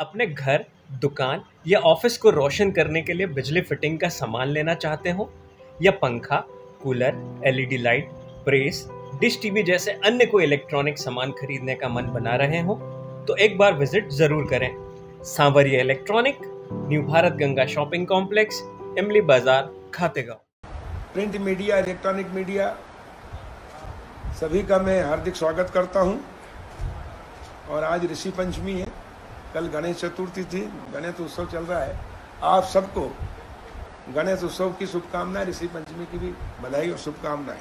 अपने घर, दुकान या ऑफिस को रोशन करने के लिए बिजली फिटिंग का सामान लेना चाहते हो? या पंखा, cooler, LED light, press, dish TV जैसे अन्य कोई इलेक्ट्रॉनिक सामान खरीदने का मन बना रहे हो? तो एक बार विजिट जरूर करें। Sanwariya electronic, new Bharat Ganga shopping complex, Imli Bazar, Khategaon. Print media, electronic media सभी का मैं हार्दिक स्वागत करता हूं। और आज ऋषि पंचमी है, कल गणेश चतुर्थी थी, गणेश उत्सव चल रहा है। आप सबको गणेश उत्सव की शुभकामनाएं, ऋषि पंचमी की भी बधाई और शुभकामनाएं।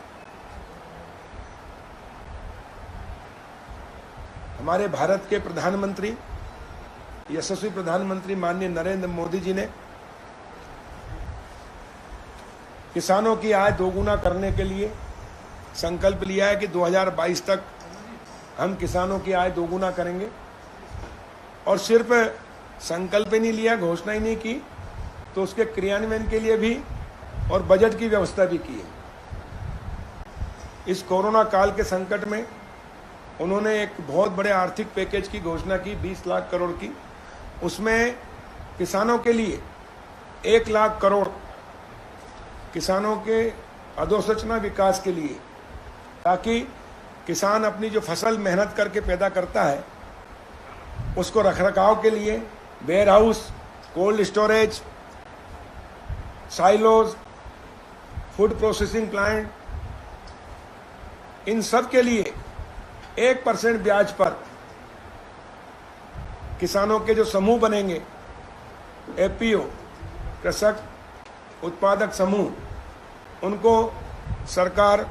हमारे भारत के प्रधानमंत्री, यशस्वी प्रधानमंत्री माननीय नरेंद्र मोदी जी ने किसानों की आय दोगुना करने के लिए संकल्प लिया है कि 2022 तक हम किसानों की आय दोगुना करेंगे। और सिर्फ संकल्प ही नहीं लिया, घोषणा ही नहीं की, तो उसके क्रियान्वयन के लिए भी और बजट की व्यवस्था भी की है। इस कोरोना काल के संकट में उन्होंने एक बहुत बड़े आर्थिक पैकेज की घोषणा की, 20 लाख करोड़ की। उसमें किसानों के लिए 1 लाख करोड़, किसानों के अधोसंरचना विकास के लिए, ताकि किसान अपनी जो फसल मेहनत करके पैदा करता है उसको रखरखाव के लिए warehouse, cold storage, silos, food processing plant, इन सब के लिए 1% ब्याज पर किसानों के जो समूह बनेंगे, एपीओ, कृषक उत्पादक समूह, उनको सरकार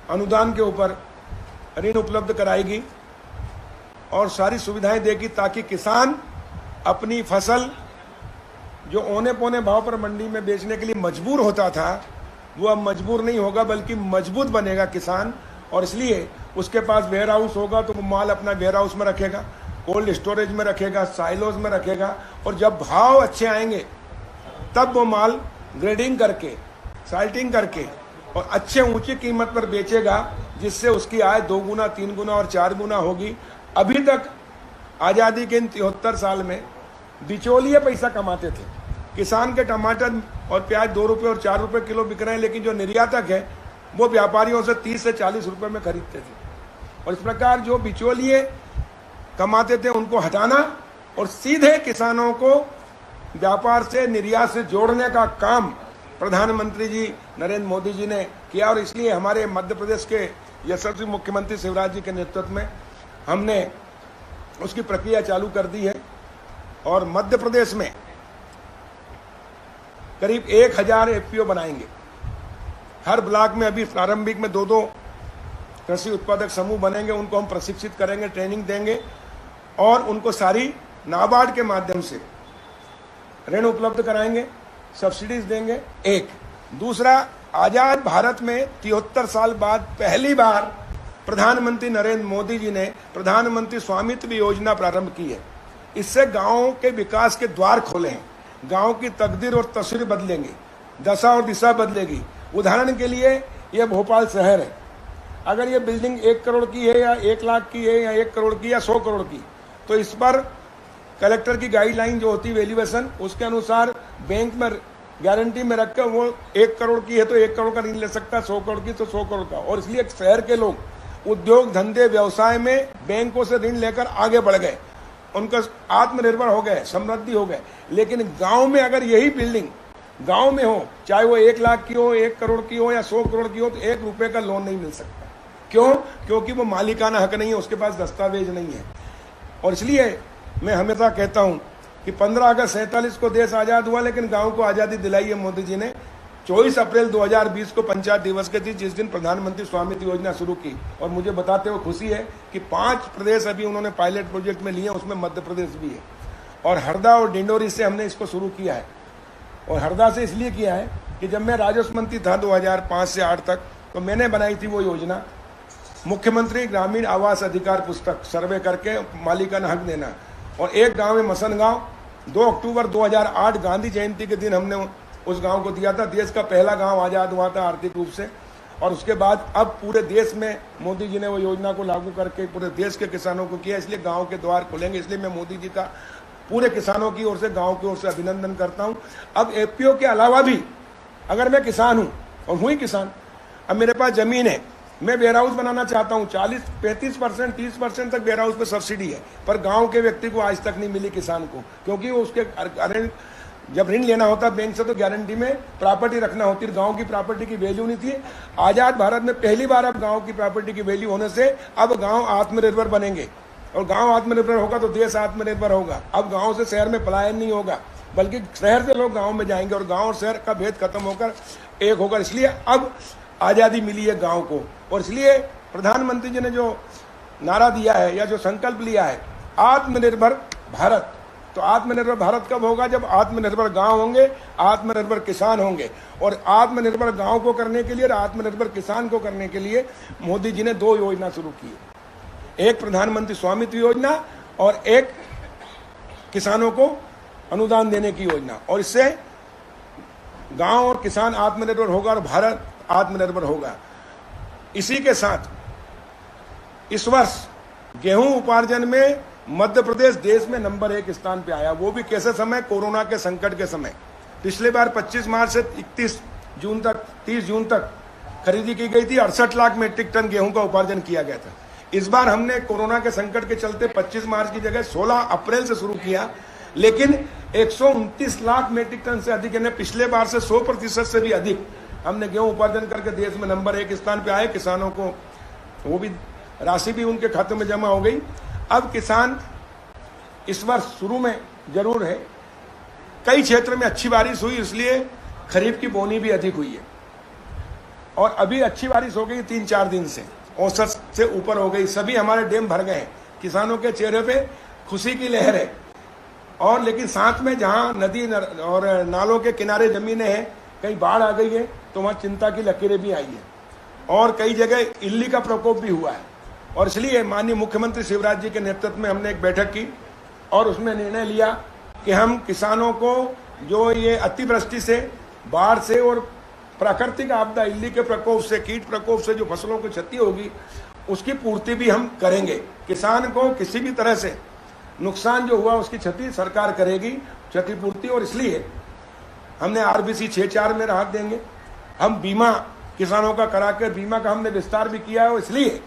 अनुदान के ऊपर ऋण उपलब्ध कराएगी और सारी सुविधाएं देगी, ताकि किसान अपनी फसल जो औने पौने भाव पर मंडी में बेचने के लिए मजबूर होता था, वो अब मजबूर नहीं होगा, बल्कि मजबूत बनेगा किसान। और इसलिए उसके पास वेयर हाउस होगा तो वो माल अपना वेयर हाउस में रखेगा, कोल्ड स्टोरेज में रखेगा, साइलोज में रखेगा, और जब भाव अच्छे आएंगे तब वो माल ग्रेडिंग करके, साल्टिंग करके और अच्छे ऊंची कीमत पर बेचेगा, जिससे उसकी आय 2 गुना, 3 गुना और 4 गुना होगी। अभी तक आज़ादी के इन 73 साल में बिचौलिए पैसा कमाते थे। किसान के टमाटर और प्याज 2 रुपये और 4 रुपये किलो बिक रहे हैं, लेकिन जो निर्यातक है वो व्यापारियों से 30 से 40 रुपये में खरीदते थे। और इस प्रकार जो बिचौलिए कमाते थे उनको हटाना और सीधे किसानों को व्यापार से, निर्यात से जोड़ने का काम प्रधानमंत्री जी नरेंद्र मोदी जी ने किया। और इसलिए हमारे मध्य प्रदेश के यशस्वी मुख्यमंत्री शिवराज जी के नेतृत्व में हमने उसकी प्रक्रिया चालू कर दी है। और मध्य प्रदेश में करीब 1000 एफपीओ बनाएंगे। हर ब्लॉक में अभी प्रारंभिक में 2-2 कृषि उत्पादक समूह बनेंगे। उनको हम प्रशिक्षित करेंगे, ट्रेनिंग देंगे और उनको सारी नाबार्ड के माध्यम से ऋण उपलब्ध कराएंगे, सब्सिडीज देंगे। एक दूसरा, आजाद भारत में 73 साल बाद पहली बार प्रधानमंत्री नरेंद्र मोदी जी ने प्रधानमंत्री स्वामित्व योजना प्रारंभ की है। इससे गांवों के विकास के द्वार खोले हैं, गांव की तकदीर और तस्वीर बदलेंगे, दशा और दिशा बदलेगी। उदाहरण के लिए यह भोपाल शहर है, अगर ये बिल्डिंग 1 करोड़ की है या 1 लाख की है या 1 करोड़ की या 100 करोड़ की, तो इस पर कलेक्टर की गाइडलाइन जो होती है वैल्यूएशन, उसके अनुसार बैंक में गारंटी में रखकर वो 1 करोड़ की है तो 1 करोड़ का ऋण ले सकता है, 100 करोड़ की तो 100 करोड़ का। और इसलिए शहर के लोग उद्योग धंधे व्यवसाय में बैंकों से ऋण लेकर आगे बढ़ गए, उनका आत्मनिर्भर हो गए, समृद्धि हो गए। लेकिन गांव में अगर यही बिल्डिंग गांव में हो, चाहे वो 1 लाख की हो, 1 करोड़ की हो या 100 करोड़ की हो, तो 1 रुपए का लोन नहीं मिल सकता। क्यों? क्योंकि वो मालिकाना हक नहीं है, उसके पास दस्तावेज नहीं है। और इसलिए मैं हमेशा कहता हूं कि 15 अगस्त 47 को देश आजाद हुआ, लेकिन गांव को आजादी दिलाई है मोदी जी ने। 24 अप्रैल 2020 को पंचायत दिवस के थी, जिस दिन प्रधानमंत्री स्वामित्व योजना शुरू की। और मुझे बताते हुए खुशी है कि 5 प्रदेश अभी उन्होंने पायलट प्रोजेक्ट में लिए, उसमें मध्य प्रदेश भी है। और हरदा और डिंडोरी से हमने इसको शुरू किया है। और हरदा से इसलिए किया है कि जब मैं राजस्व मंत्री था 2005 से 8 तक, तो मैंने बनाई थी वो योजना, मुख्यमंत्री ग्रामीण आवास अधिकार पुस्तक, सर्वे करके मालिकाना हक देना। और एक गांव है मसन गांव, 2 अक्टूबर 2008 गांधी जयंती के दिन हमने उस गांव को दिया था। देश का पहला गांव आजाद हुआ था आर्थिक रूप से। और उसके बाद अब पूरे देश में मोदी जी ने वो योजना को लागू करके पूरे देश के किसानों को किया, इसलिए गांव के द्वार खुलेंगे। इसलिए मैं मोदी जी का पूरे किसानों की ओर से, गांव की ओर से अभिनंदन करता हूं। अब एपीओ के अलावा भी अगर मैं किसान हूं और हुई किसान, अब मेरे पास जमीन है, मैं वेयर हाउस बनाना चाहता हूं, 40-35%, 30% तक वेयर हाउस पे सब्सिडी है, पर गांव के व्यक्ति को आज तक नहीं मिली किसान को, क्योंकि वो उसके जब ऋण लेना होता बैंक से तो गारंटी में प्रॉपर्टी रखना होती है। गांव की प्रॉपर्टी की वैल्यू नहीं थी। आजाद भारत में पहली बार अब गांव की प्रॉपर्टी की वैल्यू होने से अब गांव आत्मनिर्भर बनेंगे, और गांव आत्मनिर्भर होगा तो देश आत्मनिर्भर होगा। अब गांव से शहर में पलायन नहीं होगा, बल्कि शहर से लोग गांव में जाएंगे और गांव और शहर का भेद खत्म होकर एक होगा। इसलिए अब आज़ादी मिली है गांव को, और इसलिए प्रधानमंत्री जी ने जो नारा दिया है या जो संकल्प लिया है, आत्मनिर्भर भारत, तो आत्मनिर्भर भारत कब होगा? जब आत्मनिर्भर गांव होंगे, आत्मनिर्भर किसान होंगे। और आत्मनिर्भर गांव को करने के लिए और आत्मनिर्भर किसान को करने के लिए मोदी जी ने 2 योजना शुरू की, एक प्रधानमंत्री स्वामित्व योजना और एक किसानों को अनुदान देने की योजना। और इससे गांव और किसान आत्मनिर्भर होगा और भारत आत्मनिर्भर होगा। इसी के साथ इस वर्ष गेहूं उपार्जन में मध्य प्रदेश देश में नंबर 1 स्थान पे आया, वो भी कैसे समय? कोरोना के संकट के समय। पिछले बार 25 मार्च से 30 जून तक खरीदी की गई थी, 68 लाख मीट्रिक टन गेहूं का उपार्जन किया गया था। इस बार हमने कोरोना के संकट के चलते 25 मार्च की जगह 16 अप्रैल से शुरू किया, लेकिन 129 लाख मीट्रिक टन से अधिक, यानी पिछले बार से 100% से भी अधिक हमने गेहूं उपार्जन करके देश में नंबर 1 स्थान पे आए। किसानों को वो भी राशि भी उनके खाते में जमा हो गई। अब किसान इस वर्ष शुरू में जरूर है, कई क्षेत्र में अच्छी बारिश हुई, इसलिए खरीफ की बोनी भी अधिक हुई है, और अभी अच्छी बारिश हो गई 3-4 दिन से, औसत से ऊपर हो गई। सभी हमारे डैम भर गए हैं, किसानों के चेहरे पे खुशी की लहर है। और लेकिन साथ में जहां नदी और नालों के किनारे जमीनें हैं, कहीं बाढ़ आ गई है तो वहां चिंता की लकीरें भी आई है, और कई जगह इल्ली का प्रकोप भी हुआ है। और इसलिए माननीय मुख्यमंत्री शिवराज जी के नेतृत्व में हमने एक बैठक की और उसमें निर्णय लिया कि हम किसानों को जो ये अतिवृष्टि से, बाढ़ से और प्राकृतिक आपदा, इल्ली के प्रकोप से, कीट प्रकोप से जो फसलों को क्षति होगी, उसकी पूर्ति भी हम करेंगे। किसान को किसी भी तरह से नुकसान जो हुआ उसकी क्षति सरकार करेगी, क्षतिपूर्ति। और इसलिए हमने RBC 6.4 में राहत देंगे। हम बीमा किसानों का करा के बीमा का हमने विस्तार भी किया है। इसलिए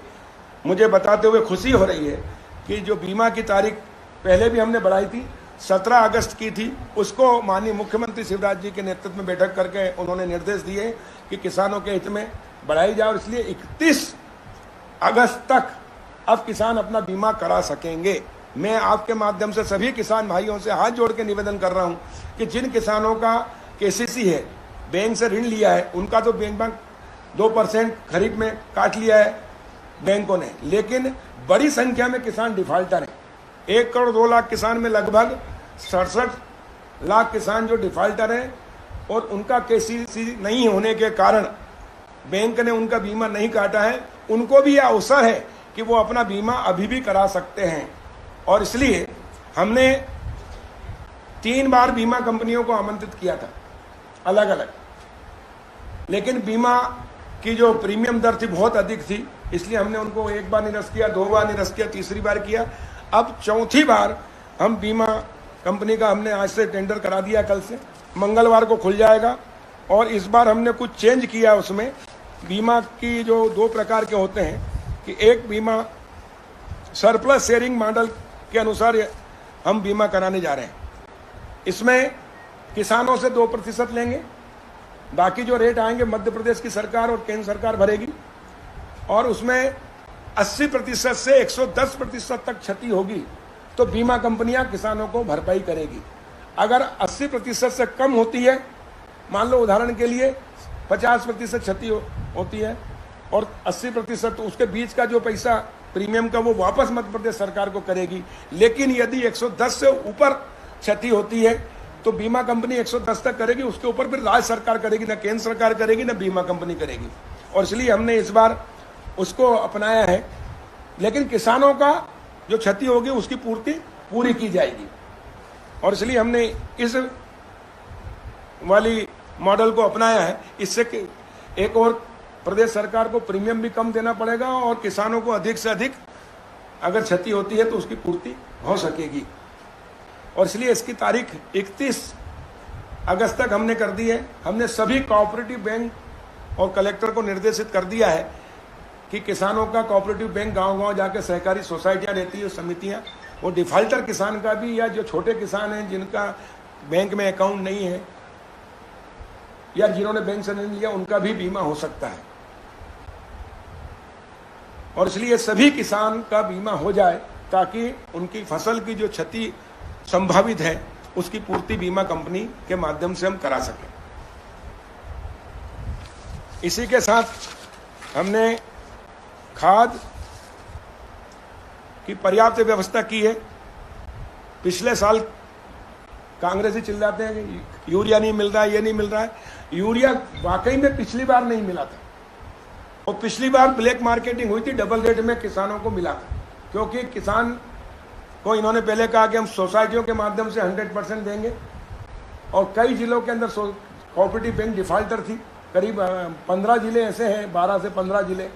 मुझे बताते हुए खुशी हो रही है कि जो बीमा की तारीख पहले भी हमने बढ़ाई थी, 17 अगस्त की थी, उसको माननीय मुख्यमंत्री शिवराज जी के नेतृत्व में बैठक करके उन्होंने निर्देश दिए कि किसानों के हित में बढ़ाई जाए। और इसलिए 31 अगस्त तक अब किसान अपना बीमा करा सकेंगे। मैं आपके माध्यम से सभी किसान भाइयों से हाथ जोड़ के निवेदन कर रहा हूं कि जिन किसानों का KCC है, बैंक से ऋण लिया है, उनका तो बैंक 2% खरीफ में काट लिया है बैंकों ने, लेकिन बड़ी संख्या में किसान डिफाल्टर हैं। 1 करोड़ 2 लाख किसान में लगभग 67 लाख किसान जो डिफाल्टर हैं, और उनका KCC नहीं होने के कारण बैंक ने उनका बीमा नहीं काटा है। उनको भी यह अवसर है कि वो अपना बीमा अभी भी करा सकते हैं। और इसलिए हमने 3 बार बीमा कंपनियों को आमंत्रित किया था अलग अलग, लेकिन बीमा की जो प्रीमियम दर थी बहुत अधिक थी, इसलिए हमने उनको 1 बार निरस्त किया, 2 बार निरस्त किया, तीसरी बार किया। अब 4थी बार हम बीमा कंपनी का हमने आज से टेंडर करा दिया, कल से मंगलवार को खुल जाएगा। और इस बार हमने कुछ चेंज किया उसमें। बीमा की जो 2 प्रकार के होते हैं कि एक बीमा सरप्लस शेयरिंग मॉडल के अनुसार हम बीमा कराने जा रहे हैं। इसमें किसानों से 2% लेंगे, बाकी जो रेट आएंगे मध्य प्रदेश की सरकार और केंद्र सरकार भरेगी। और उसमें 80% से 110% तक क्षति होगी तो बीमा कंपनियां किसानों को भरपाई करेगी। अगर 80% से कम होती है, मान लो उदाहरण के लिए 50% क्षति होती है और 80%, तो उसके बीच का जो पैसा प्रीमियम का वो वापस मध्य प्रदेश सरकार को करेगी। लेकिन यदि 110 से ऊपर क्षति होती है तो बीमा कंपनी 110 तक करेगी, उसके ऊपर फिर राज्य सरकार करेगी, ना केंद्र सरकार करेगी, ना बीमा कंपनी करेगी। और इसलिए हमने इस बार उसको अपनाया है। लेकिन किसानों का जो क्षति होगी उसकी पूर्ति पूरी की जाएगी। और इसलिए हमने इस वाली मॉडल को अपनाया है। इससे एक और प्रदेश सरकार को प्रीमियम भी कम देना पड़ेगा और किसानों को अधिक से अधिक अगर क्षति होती है तो उसकी पूर्ति हो सकेगी। और इसलिए इसकी तारीख 31 अगस्त तक हमने कर दी है। हमने सभी कोऑपरेटिव बैंक और कलेक्टर को निर्देशित कर दिया है कि किसानों का कोऑपरेटिव बैंक गांव-गांव जाकर सहकारी सोसाइटियां रहती है, समितियां, और डिफाल्टर किसान का भी, या जो छोटे किसान हैं जिनका बैंक में अकाउंट नहीं है या जिन्होंने बैंक से नहीं लिया, उनका भी बीमा हो सकता है। और इसलिए सभी किसान का बीमा हो जाए ताकि उनकी फसल की जो क्षति संभावित है उसकी पूर्ति बीमा कंपनी के माध्यम से हम करा सकें। इसी के साथ हमने खाद की पर्याप्त व्यवस्था की है। पिछले साल कांग्रेसी चिल्लाते हैं कि यूरिया नहीं मिल रहा है, ये नहीं मिल रहा है। यूरिया वाकई में पिछली बार नहीं मिला था, और पिछली बार ब्लैक मार्केटिंग हुई थी, डबल रेट में किसानों को मिला था, क्योंकि किसान को इन्होंने पहले कहा कि हम सोसाइटियों के माध्यम से 100% देंगे, और कई जिलों के अंदर कोऑपरेटिव बैंक डिफाल्टर थी। करीब 15 जिले ऐसे हैं, 12 से 15 जिले,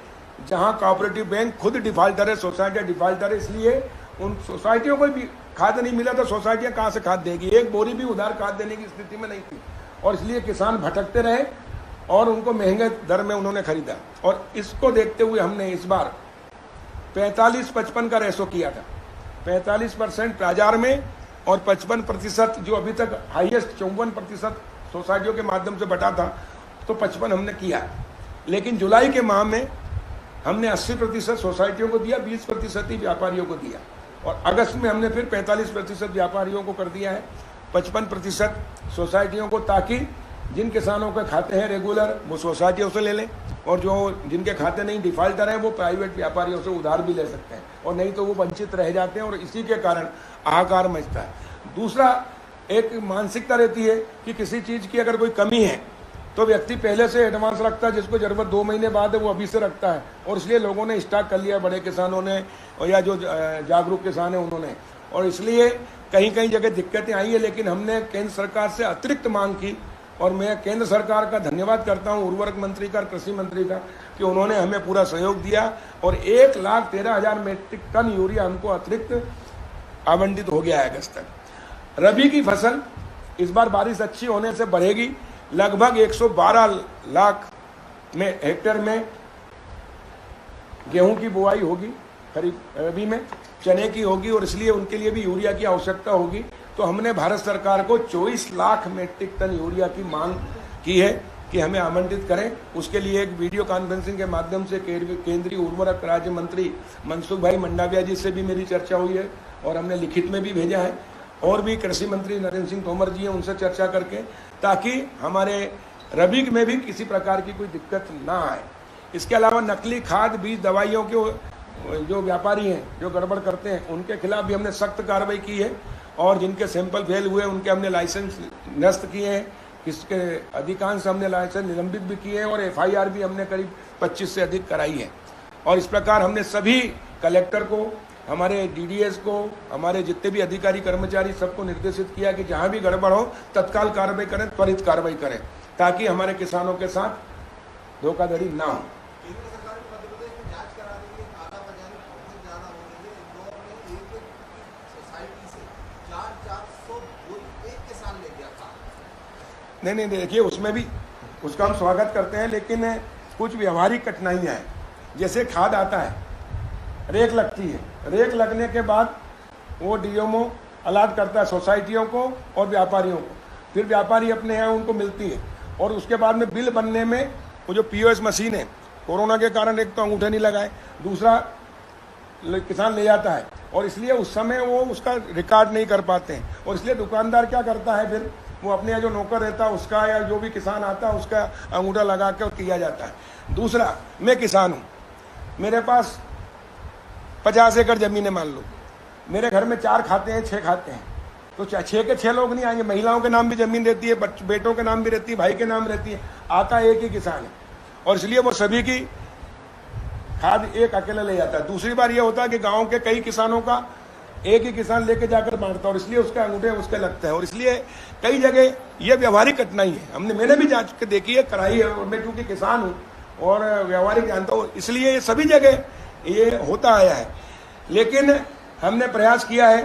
जहां कोऑपरेटिव बैंक खुद डिफाल्टर है, सोसाइटियां डिफाल्टर है। इसलिए उन सोसाइटियों को भी खाद नहीं मिला तो सोसाइटियां कहां से खाद देगी? एक बोरी भी उधार खाद देने की स्थिति में नहीं थी, और इसलिए किसान भटकते रहे और उनको महंगे दर में उन्होंने खरीदा। और इसको देखते हुए हमने इस बार 45-55 का रेशो किया था। 45% बाजार में और 55% जो अभी तक हाईएस्ट 54% सोसाइटियों के माध्यम से बटा था, तो 55 हमने किया। लेकिन जुलाई के माह में हमने 80% सोसाइटियों को दिया, 20% ही व्यापारियों को दिया, और अगस्त में हमने फिर 45% व्यापारियों को कर दिया है, 55% सोसाइटियों को, ताकि जिन किसानों के खाते हैं रेगुलर वो सोसाइटियों से ले लें, और जो जिनके खाते नहीं, डिफाल्टर हैं, वो प्राइवेट व्यापारियों से उधार भी ले सकते हैं, और नहीं तो वो वंचित रह जाते हैं, और इसी के कारण हाहाकार मचता है। दूसरा, एक मानसिकता रहती है कि किसी चीज़ की अगर कोई कमी है तो व्यक्ति पहले से एडवांस रखता है, जिसको जरूरत 2 महीने बाद है वो अभी से रखता है, और इसलिए लोगों ने स्टॉक कर लिया, बड़े किसानों ने और या जो जागरूक किसान हैं उन्होंने, और इसलिए कहीं कहीं जगह दिक्कतें आई है। लेकिन हमने केंद्र सरकार से अतिरिक्त मांग की, और मैं केंद्र सरकार का धन्यवाद करता हूं, उर्वरक मंत्री का, कृषि मंत्री का, कि उन्होंने हमें पूरा सहयोग दिया, और 1,13,000 मीट्रिक टन यूरिया हमको अतिरिक्त आवंटित हो गया है अगस्त तक। रबी की फसल इस बार बारिश अच्छी होने से बढ़ेगी, लगभग 112 लाख में हेक्टेयर में गेहूं की बुआई होगी, खरीफ रबी में चने की होगी, और इसलिए उनके लिए भी यूरिया की आवश्यकता होगी। तो हमने भारत सरकार को 24 लाख मीट्रिक टन यूरिया की मांग की है कि हमें आमंत्रित करें। उसके लिए एक वीडियो कॉन्फ्रेंसिंग के माध्यम से केंद्रीय उर्वरक राज्य मंत्री मनसुख भाई मंडाविया जी से भी मेरी चर्चा हुई है, और हमने लिखित में भी भेजा है, और भी कृषि मंत्री नरेंद्र सिंह तोमर जी हैं, उनसे चर्चा करके, ताकि हमारे रबी में भी किसी प्रकार की कोई दिक्कत ना आए। इसके अलावा नकली खाद, बीज, दवाइयों के जो व्यापारी हैं, जो गड़बड़ करते हैं, उनके खिलाफ भी हमने सख्त कार्रवाई की है, और जिनके सैंपल फेल हुए उनके हमने लाइसेंस नष्ट किए हैं, किसके अधिकांश हमने लाइसेंस निलंबित भी किए हैं, और FIR भी हमने करीब 25 से अधिक कराई है। और इस प्रकार हमने सभी कलेक्टर को, हमारे DDS को, हमारे जितने भी अधिकारी कर्मचारी, सबको निर्देशित किया कि जहां भी गड़बड़ हो तत्काल कार्रवाई करें, त्वरित कार्रवाई करें, ताकि हमारे किसानों के साथ धोखाधड़ी ना हो। नहीं, देखिए, उसमें भी उसका हम स्वागत करते हैं, लेकिन कुछ व्यवहारिक कठिनाइयाँ हैं। जैसे खाद आता है, रेक लगती है, रेक लगने के बाद वो DMO अलाट करता है सोसाइटियों को और व्यापारियों को, फिर व्यापारी अपने यहाँ उनको मिलती है, और उसके बाद में बिल बनने में वो जो POS मशीन है, कोरोना के कारण एक तो अंगूठे नहीं लगाए, दूसरा किसान ले जाता है, और इसलिए उस समय वो उसका रिकॉर्ड नहीं कर पाते हैं, और इसलिए दुकानदार क्या करता है, फिर वो अपने यहाँ जो नौकर रहता है उसका, या जो भी किसान आता है उसका अंगूठा लगा के किया जाता है। दूसरा, मैं किसान हूँ, मेरे पास 50 एकड़ ज़मीन है, मान लो मेरे घर में 4 खाते हैं, 6 खाते हैं, तो 6 के 6 लोग नहीं आएंगे। महिलाओं के नाम भी ज़मीन रहती है, बेटों के नाम भी रहती है, भाई के नाम रहती है, आता एक ही किसान है, और इसलिए वो सभी की खाद एक अकेला ले जाता है। दूसरी बार ये होता है कि गाँव के कई किसानों का एक ही किसान लेके जाकर बांटता है, और इसलिए उसके अंगूठे उसके लगते हैं, और इसलिए कई जगह ये व्यवहारिक कठिनाई है। मैंने भी जांच के देखी है, कराई है, और मैं चूंकि किसान हूँ और व्यवहारिक जानता हूँ, इसलिए ये सभी जगह ये होता आया है। लेकिन हमने प्रयास किया है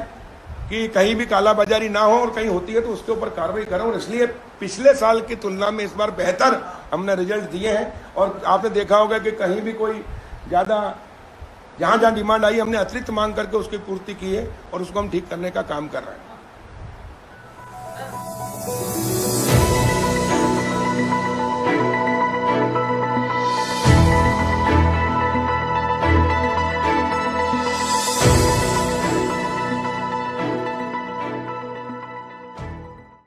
कि कहीं भी कालाबाजारी ना हो, और कहीं होती है तो उसके ऊपर कार्रवाई करें, और इसलिए पिछले साल की तुलना में इस बार बेहतर हमने रिजल्ट दिए हैं। और आपने देखा होगा कि कहीं भी कोई ज़्यादा जहाँ जहाँ डिमांड आई हमने अतिरिक्त मांग करके उसकी पूर्ति की है, और उसको हम ठीक करने का काम कर रहे हैं।